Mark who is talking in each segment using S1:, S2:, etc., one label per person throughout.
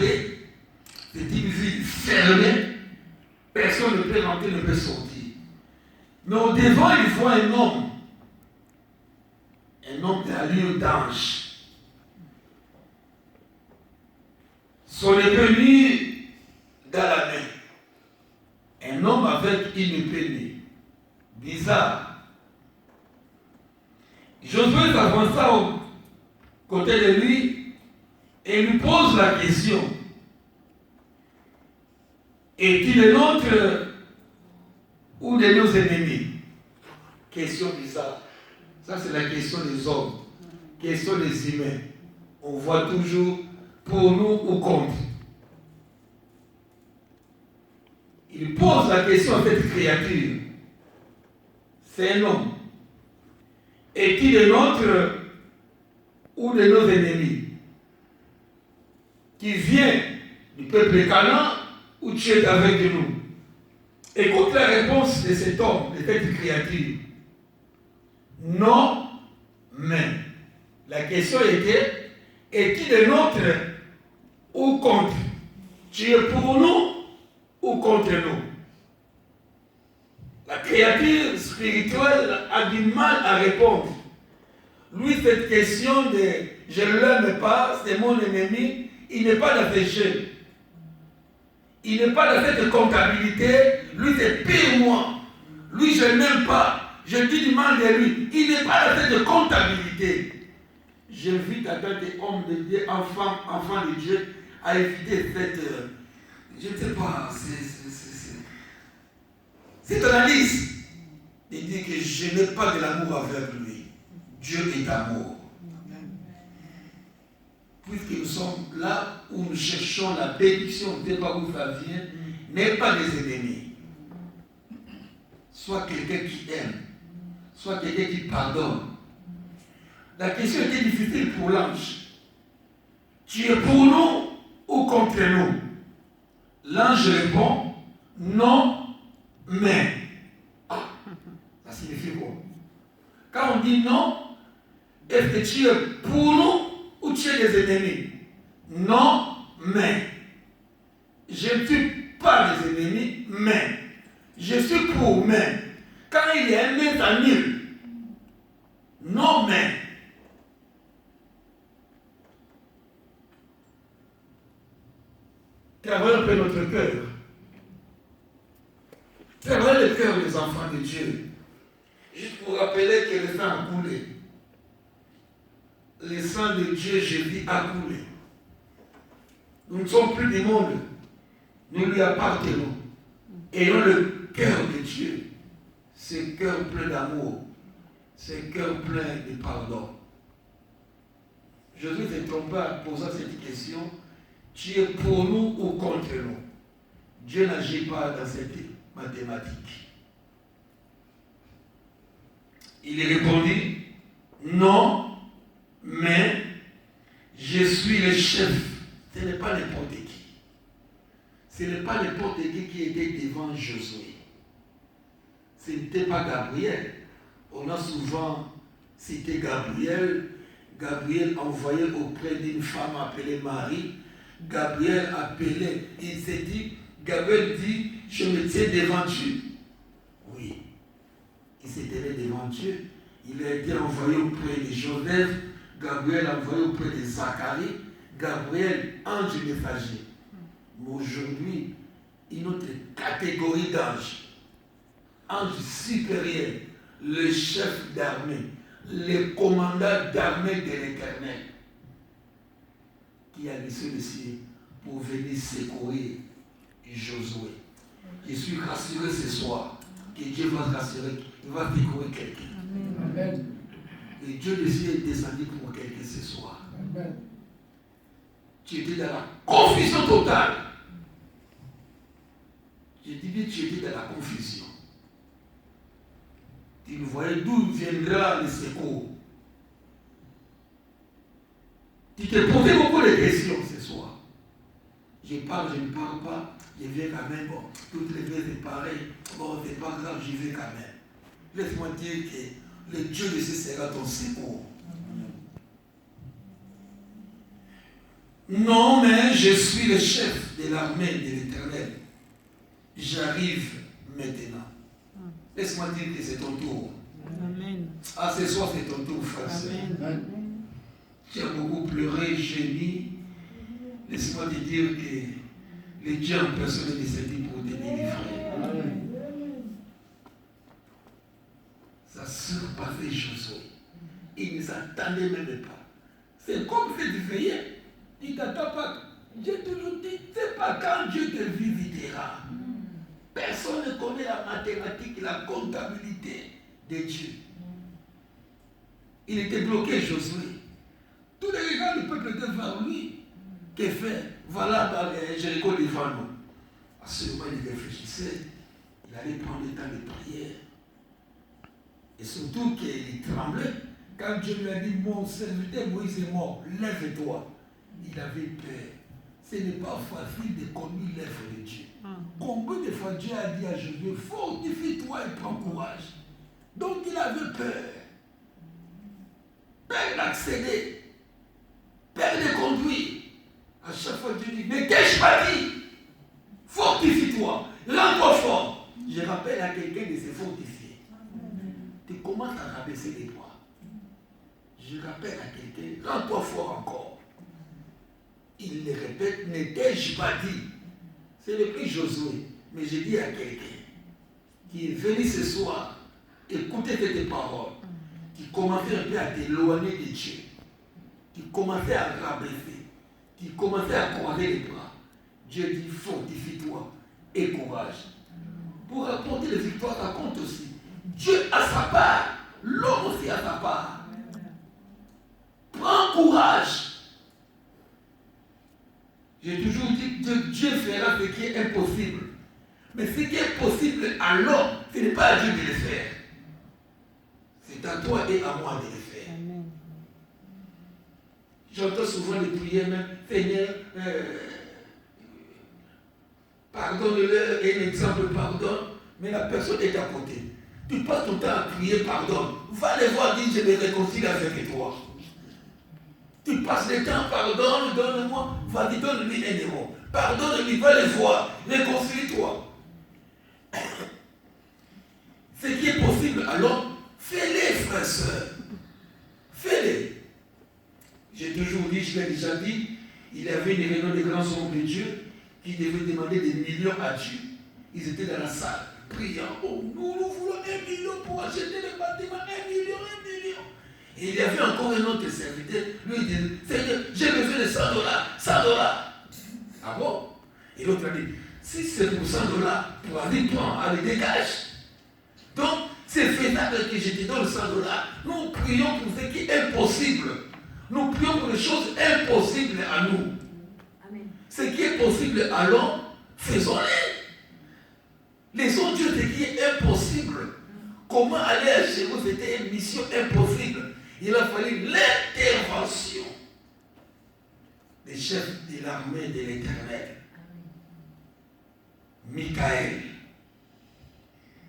S1: barricadée, c'est une ville fermée, personne ne peut rentrer, ne peut sortir. Mais au devant, il voit un homme d'allure d'ange. Son épée nue dans la main. Un homme avec une épée nue. Bizarre. Josué s'avança au côté de lui et lui pose la question. Es-tu le nôtre ou de nos ennemis? Question bizarre. Ça, c'est la question des hommes. Question des humains. On voit toujours pour nous ou contre. Il pose la question à cette créature. C'est un homme. Est-il le nôtre ou de nos ennemis? Qui vient du peuple Canaan ou tu es avec nous? Écoute la réponse de cet homme, de cette créature. Non, mais. La question était, est-il de nôtre ou contre? Tu es pour nous ou contre nous? La créature spirituelle a du mal à répondre. Lui, cette question de « je ne l'aime pas, c'est mon ennemi », il n'est pas dans ses jeux. Il n'est pas dans cette comptabilité. Lui, c'est pire moi. Lui, je ne l'aime pas. Je dis du mal de lui. Il n'est pas dans cette comptabilité. J'invite à tant d'hommes de Dieu, enfants de Dieu, à éviter cette... je ne sais pas, cette analyse. Il dit que je n'ai pas de l'amour avec lui. Dieu est amour. Puisque nous sommes là où nous cherchons la bénédiction, ne sais pas où ça vient, n'est pas des ennemis. Soit quelqu'un qui aime, soit quelqu'un qui pardonne. La question était difficile pour l'ange. Tu es pour nous ou contre nous? L'ange répond, non, mais. Ça signifie quoi? Quand on dit non, est-ce que tu es pour nous ou tu es des ennemis? Non, mais. Je ne suis pas des ennemis, mais. Je suis pour, mais. Quand il y a un mais, ça annule. Non, mais. Travaillons un peu notre cœur. Travaillons le cœur des enfants de Dieu. Juste pour rappeler que le sang a coulé. Le sang de Dieu, Jésus, a coulé. Nous ne sommes plus du monde. Nous lui appartenons. Ayons le cœur de Dieu. Ce cœur plein d'amour. Ce cœur plein de pardon. Jésus ne se trompe pas en posant cette question. Tu es pour nous ou contre nous? Dieu n'agit pas dans cette mathématique. Il répondit, non, mais je suis le chef. Ce n'est pas n'importe qui. Ce n'est pas n'importe qui était devant Josué. Ce n'était pas Gabriel. On a souvent cité Gabriel. Gabriel envoyé auprès d'une femme appelée Marie. Gabriel appelé, il s'est dit, Gabriel dit, je me tiens devant Dieu. Oui, il s'est tenu devant Dieu. Il a été envoyé auprès de Joseph, Gabriel envoyé auprès de Zacharie, Gabriel, ange messager. Mais aujourd'hui, une autre catégorie d'anges, ange supérieur, le chef d'armée, le commandant d'armée de l'Éternel, qui a laissé le ciel pour venir secourir Josué. Je suis rassuré ce soir que Dieu va te rassurer, il va secourir quelqu'un. Amen. Et Dieu le ciel est descendu pour quelqu'un ce soir. Amen. Tu étais dans la confusion totale. Je dis bien, tu étais dans la confusion. Tu ne voyais d'où viendra le secours. Tu te posais beaucoup de questions ce soir. Je parle, je ne parle pas, je viens quand même. Bon, toutes les fois c'est pareil. Bon, c'est pas grave, j'y vais quand même. Laisse-moi dire que le Dieu de ce sera ton secours. Non, mais je suis le chef de l'armée de l'Éternel. J'arrive maintenant. Laisse-moi dire que c'est ton tour.
S2: Amen.
S1: Ah, ce soir, c'est ton tour, frère.
S2: Amen.
S1: Tu as beaucoup pleuré, gémi. Laisse-moi te dire que le Dieu en personne est descendu pour te délivrer. Ça surpassait Josué. Il ne s'attendait même pas. C'est comme fait du veillé. Il ne t'attend pas. J'ai toujours dit, c'est pas quand Dieu te visitera. Personne ne connaît la mathématique et la comptabilité de Dieu. Il était bloqué, Josué. Tous les regards du peuple étaient vers lui. Qu'est fait? Voilà Jéricho devant nous. À ce moment, il réfléchissait. Il allait prendre le temps de prière. Et surtout qu'il tremblait. Quand Dieu lui a dit, mon serviteur Moïse est mort, lève-toi. Il avait peur. Ce n'est pas facile de conduire l'œuvre de Dieu. Combien de fois Dieu a dit à Josué, fortifie-toi et prends courage. Donc il avait peur. Peur d'accéder. Peur de conduire. À chaque fois Dieu dit, mais qu'ai-je pas dit? Fortifie-toi. Rends-toi fort. Je rappelle à quelqu'un de se fortifier. Tu commences à rabaisser les bras. Je rappelle à quelqu'un, rends-toi fort encore. Il le répète, ne t'ai-je pas dit? C'est le prix Josué. Mais j'ai dit à quelqu'un qui est venu ce soir écouter tes paroles, qui commençait un peu à t'éloigner de Dieu, qui commençait à rabaisser, qui commençait à croiser les bras. Dieu dit, fortifie-toi et courage. Pour apporter les victoires, ça compte aussi. Dieu a sa part, l'homme aussi a sa part. Prends courage. J'ai toujours dit que Dieu fera ce qui est impossible. Mais ce qui est possible à l'homme, ce n'est pas à Dieu de le faire. C'est à toi et à moi de le faire. Amen. J'entends souvent les prières même, Seigneur, pardonne-leur, et un exemple, pardonne, mais la personne est à côté. Tu passes ton temps à prier, pardonne. Va les voir, dis, je me réconcilie avec toi. Tu passes le temps, pardonne, donne-moi, vas-y, donne-lui un euro. Pardonne-lui, va les voir, réconcilie-toi. Ce qui est possible, alors, fais-les, frères et sœurs. Fais-les. J'ai toujours dit, je l'ai déjà dit, il y avait une réunion des grands hommes de Dieu qui devaient demander des millions à Dieu. Ils étaient dans la salle, priant, oh, nous voulons 1 million pour acheter le bâtiment, 1 million, 1 million. Et il y avait encore un autre serviteur, lui il dit, Seigneur, j'ai besoin de 100 dollars, 100 dollars. Ah bon? Et l'autre a dit, si c'est pour 100 dollars, pour aller prendre, allez, dégage. Donc, c'est faisable que je te donne 100 dollars. Nous prions pour ce qui est impossible. Nous prions pour les choses impossibles à nous. Amen. Ce qui est possible à l'homme, faisons-les. Laissons Dieu ce qui est impossible. Comment aller à chez vous, c'était une mission impossible. Il a fallu l'intervention des chefs de l'armée de l'Éternel. Michael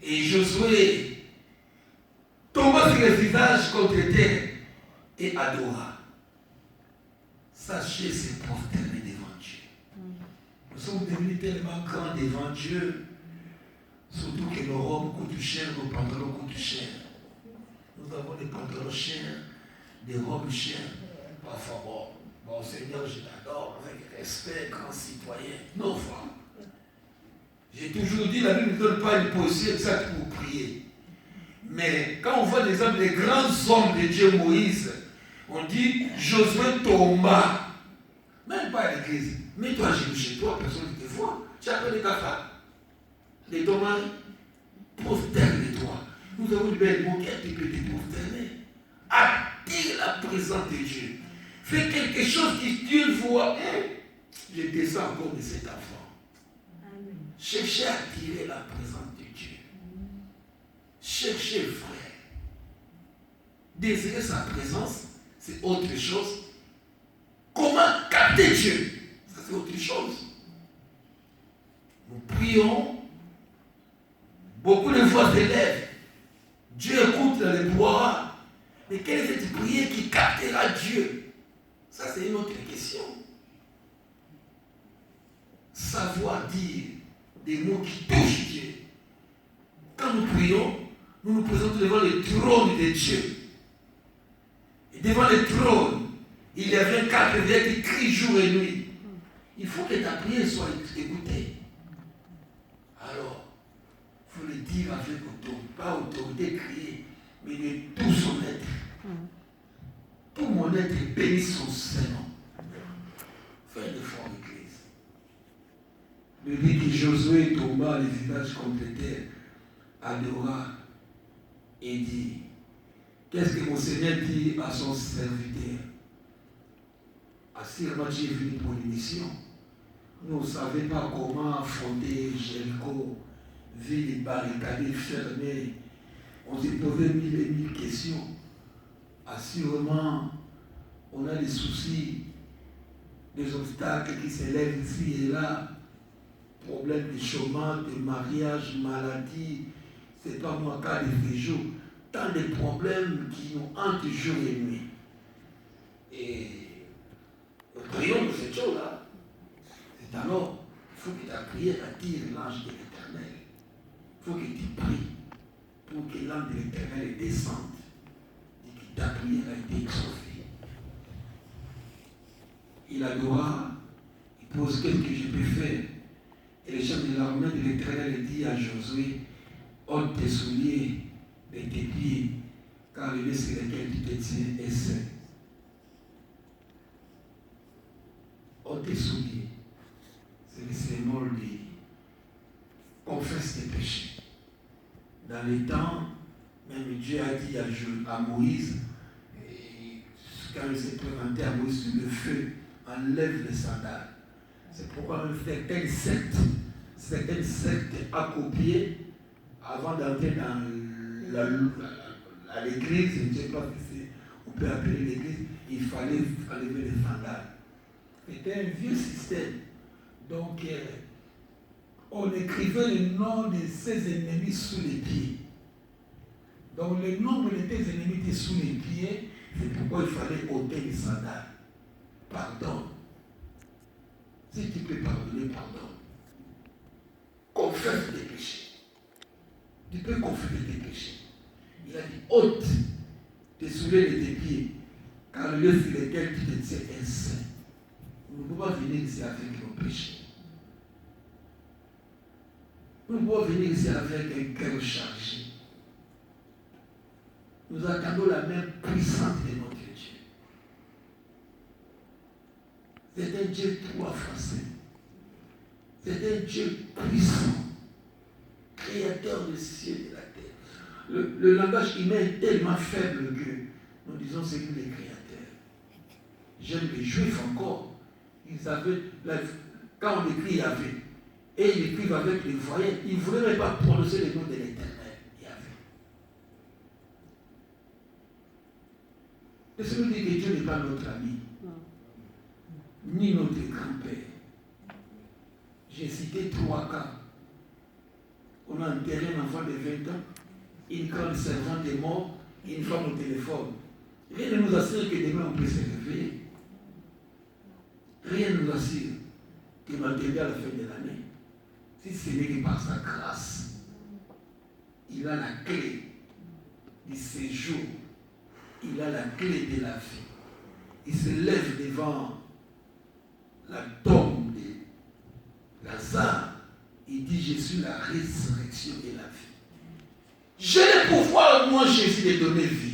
S1: et Josué tomba sur le visage contre terre et adora. Sachez se prosterner devant Dieu. Nous sommes devenus tellement grands devant Dieu, surtout que nos robes coûtent cher, nos pantalons coûtent cher. Nous avons des pantalons chers, des robes chères. Parfois, bon Seigneur, je t'adore avec respect, grand citoyen. Non, frère. J'ai toujours dit, la Bible ne donne pas une position exacte pour prier. Mais quand on voit l'exemple des grands hommes de Dieu, Moïse, on dit Josué tomba. Même pas à l'église. Mets-toi à genoux chez toi, personne ne te voit. Tu appelles ta femme. Les ton mari, prosterne-toi. Nous avons une belle moquette, tu peux te prosterner. Attire la présence de Dieu. Fais quelque chose qui Dieu voit. Je descends encore de cet enfant. Cherchez à attirer la présence de Dieu. Cherchez, frère. Désirer sa présence, c'est autre chose. Comment capter Dieu? Ça, c'est autre chose. Nous prions. Beaucoup de voix s'élèvent. Dieu écoute dans les bois. Mais quelle est cette prière qui captera Dieu? Ça, c'est une autre question. savoir dire des mots qui touchent Dieu. Quand nous prions, nous nous présentons devant le trône de Dieu. Et devant le trône, il y avait 4 veilleurs qui crient jour et nuit. Il faut que ta prière soit écoutée. Alors, il faut le dire avec autorité, pas autorité criée, mais de tout son être. Tout mon être bénit son Seigneur. Fais de foi l'Église. Le dit que Josué tomba les visages contre terre, adora et dit, qu'est-ce que mon Seigneur dit à son serviteur? Assurément, tu es venu pour une mission. Nous ne savions pas comment affronter Jéricho, ville barricadée, fermée. On s'est posé 1000 et 1000 questions. Assurément, on a des soucis, des obstacles qui s'élèvent ici et là. Problèmes de chômage, de mariage, maladie, c'est pas moi cas de séjour. Tant de problèmes qui nous hantent jour et nuit. Et nous prions de cette chose-là. C'est alors, il faut que ta prière attire l'ange de l'Éternel. Il faut que tu pries pour que l'ange de l'Éternel descende et que ta prière a été exaucée. Il adora, il pose qu'est-ce que je peux faire. Et le chef de l'armée de l'Éternel dit à Josué, ôte tes souliers de tes pieds, car le lieu sur lequel tu te tiens est saint. Ôte tes souliers. C'est le symbole de confesse tes péchés. Dans les temps, même Dieu a dit à Moïse, et quand il s'est présenté à Moïse sur le feu, enlève les sandales. C'est pourquoi certaines sectes à copier avant d'entrer dans l'église, je ne sais pas si on peut appeler l'église, il fallait enlever les sandales. C'était un vieux système. Donc, on écrivait le nom de ses ennemis sous les pieds. Donc, le nombre de tes ennemis était sous les pieds, c'est pourquoi il fallait ôter les sandales. Pardon. Si tu peux pardonner, pardonne. Confesse tes péchés. Tu peux confesser tes péchés. Il a dit, ôte tes souliers de tes pieds, car le lieu sur lequel tu te tiens est saint. Nous ne pouvons pas venir ici avec nos péchés. Nous ne pouvons venir ici avec un cœur chargé. Nous attendons la main puissante de notre Dieu. C'est un Dieu 3 fois saint. C'est un Dieu puissant, créateur du ciel et de la terre. Le langage humain est tellement faible que nous disons c'est lui le créateur. J'aime les Juifs encore. Ils avaient, quand on écrit Yahvé, et ils écrivent avec les voyelles, ils ne voulaient même pas prononcer le nom de l'Éternel, Yahvé. Et ce qui dit que Dieu n'est pas notre ami, ni notre grand-père. J'ai cité 3 cas. On a enterré un enfant de 20 ans, une grande servante est morte, une femme au téléphone. Rien ne nous assure que demain on peut se réveiller. Rien ne nous assure qu'il va arriver à la fin de l'année. Si ce n'est que par sa grâce, il a la clé du séjour, il a la clé de la vie. Il se lève devant la tombe de Lazare. Il dit, je suis la résurrection et la vie. J'ai le pouvoir, moi Jésus, de donner vie.